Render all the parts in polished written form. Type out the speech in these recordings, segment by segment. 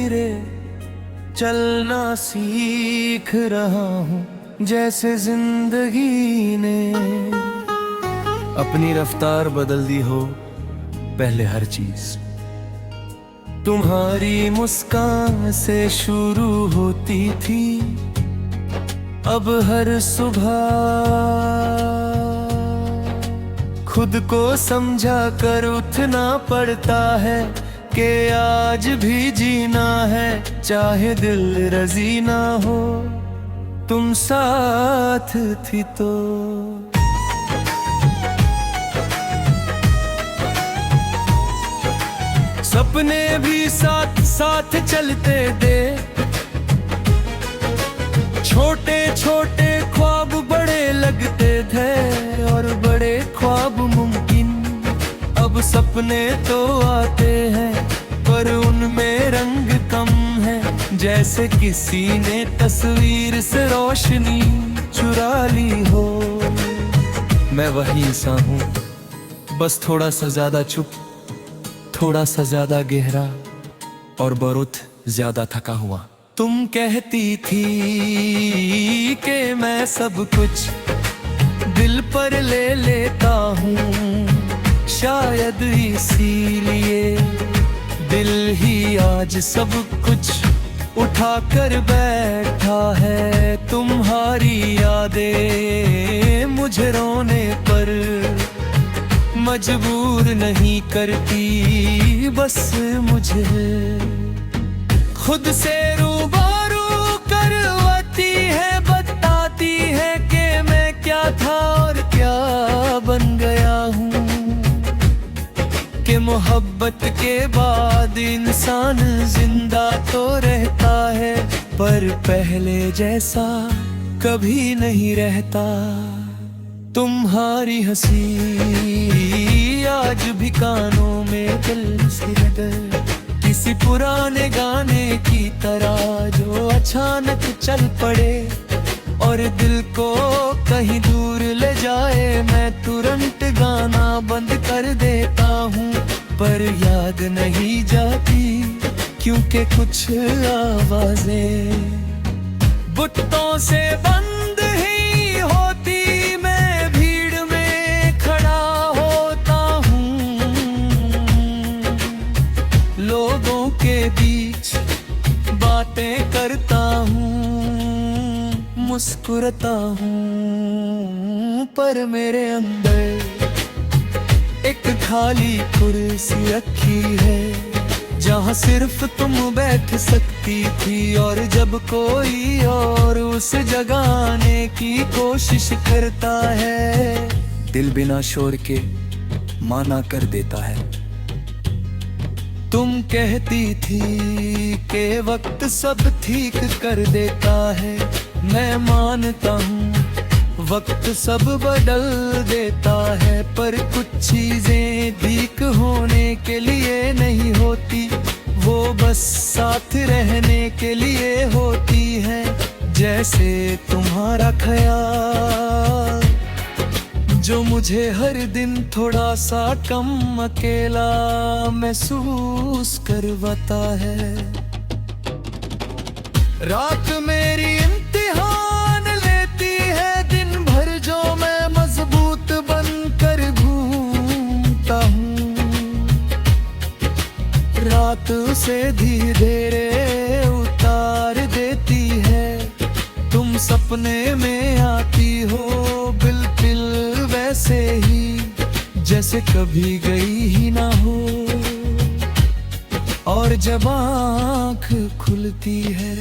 धीरे चलना सीख रहा हूँ, जैसे जिंदगी ने अपनी रफ्तार बदल दी हो पहले हर चीज। तुम्हारी मुस्कान से शुरू होती थी, अब हर सुबह खुद को समझा कर उठना पड़ता है कि आज भी जीना है, चाहे दिल रजी ना हो। तुम साथ थी तो सपने भी साथ साथ चलते दे, छोटे छोटे ख्वाब बड़े लगते थे और बड़े ख्वाब मुमकिन। अब सपने तो आते हैं पर उनमें रंग कम है, जैसे किसी ने तस्वीर से रोशनी चुरा ली हो। मैं वही इंसान हूँ, बस थोड़ा सा ज्यादा चुप, थोड़ा सा ज्यादा गहरा और बहुत ज्यादा थका हुआ। तुम कहती थी कि मैं सब कुछ दिल पर ले लेता हूँ, शायद इसीलिए दिल ही आज सब कुछ उठा कर बैठा है। तुम्हारी यादें मुझे रोने पर मजबूर नहीं करती, बस मुझे खुद से रूबरू करवाती है, बताती है कि मैं क्या था और क्या बन गया हूँ। कि मोहब्बत के बाद इंसान जिंदा तो रहता है, पर पहले जैसा कभी नहीं रहता। तुम्हारी हंसी आज भी कानों में दिल सी लगे, किसी पुराने गाने की तरह जो अचानक चल पड़े और दिल को कहीं दूर ले जाए। मैं तुरंत गाना बंद कर देता हूँ, पर याद नहीं जाती क्योंकि कुछ आवाजें बुत्तों से बंद ही होती। मैं भीड़ में खड़ा होता हूँ, लोगों के बीच बातें करता हूँ, मुस्कुराता हूँ, पर मेरे अंदर एक खाली कुर्सी रखी है, जहाँ सिर्फ तुम बैठ सकती थी। और जब कोई और उस जगह आने की कोशिश करता है, दिल बिना शोर के माना कर देता है। तुम कहती थी कि वक्त सब ठीक कर देता है, मैं मानता हूँ वक्त सब बदल देता है, पर कुछ चीजें ठीक होने के लिए नहीं होती, वो बस साथ रहने के लिए होती है। जैसे तुम्हारा ख्याल जो मुझे हर दिन थोड़ा सा कम अकेला महसूस करवाता है। रात मेरी इम्तिहान लेती है, दिन भर जो मैं मजबूत बनकर घूमता हूँ, रात उसे धीरे उतार देती है। तुम सपने में आती हो बिल्कुल वैसे ही जैसे कभी गई ही ना हो, और जब आँख खुलती है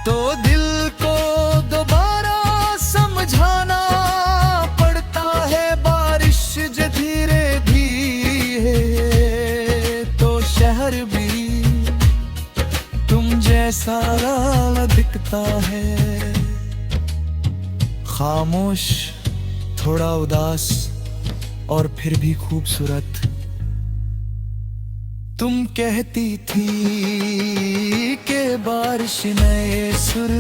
तो दिल को दोबारा समझाना पड़ता है। बारिश जो धीरे धीरे तो शहर भी तुम जैसा दिखता है, खामोश, थोड़ा उदास और फिर भी खूबसूरत। तुम कहती थी कि बारिश नए सुर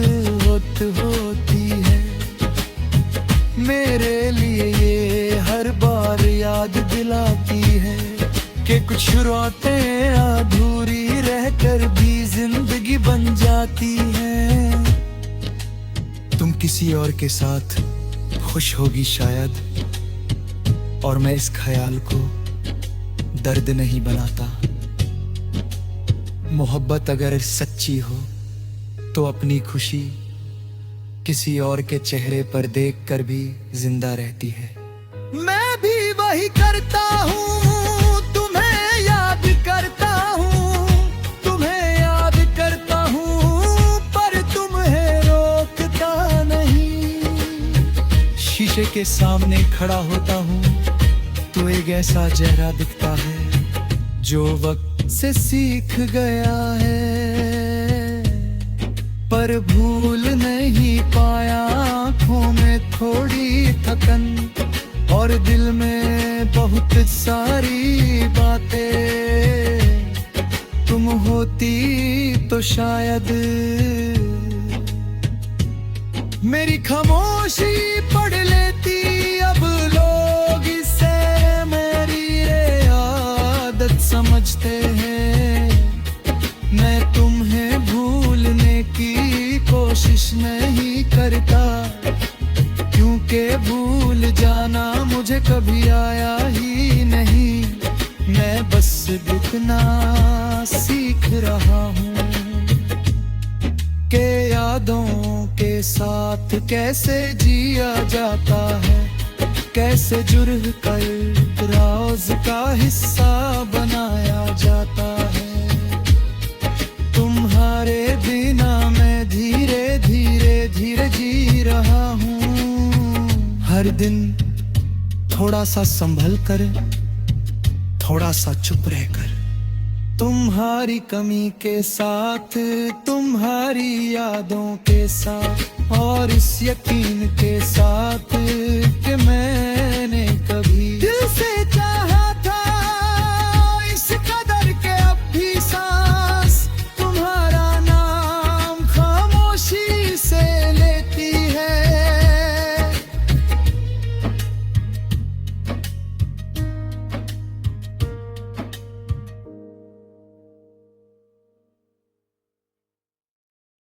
होती है, मेरे लिए ये हर बार याद दिलाती है कि कुछ रातें अधूरी रहकर भी जिंदगी बन जाती है। तुम किसी और के साथ खुश होगी शायद, और मैं इस ख्याल को दर्द नहीं बनाता। मोहब्बत अगर सच्ची हो तो अपनी खुशी किसी और के चेहरे पर देखकर भी जिंदा रहती है। मैं भी वही करता हूँ, तुम्हें याद करता हूँ, तुम्हें याद करता हूँ, पर तुम्हें रोकता नहीं। शीशे के सामने खड़ा होता हूँ तो एक ऐसा चेहरा दिखता है जो वक्त से सीख गया है, पर भूल नहीं पाया। आँखों में थोड़ी थकन और दिल में बहुत सारी बातें, तुम होती तो शायद मेरी खामोशी पढ़ लेती। अब लोग इसे मेरी आदत समझते हैं, मैं तुम्हें भूलने की कोशिश नहीं करता, क्योंकि भूल जाना मुझे कभी आया ही नहीं। मैं बस रुकना सीख रहा हूँ कि यादों के साथ कैसे जिया जाता है, कैसे जुर्ह कर राज का हिस्सा बनाया जाता है। तुम्हारे बिना मैं धीरे धीरे धीरे जी रहा हूँ, हर दिन थोड़ा सा संभल कर, थोड़ा सा चुप रहकर, तुम्हारी कमी के साथ, तुम्हारी यादों के साथ, और इस यकीन के साथ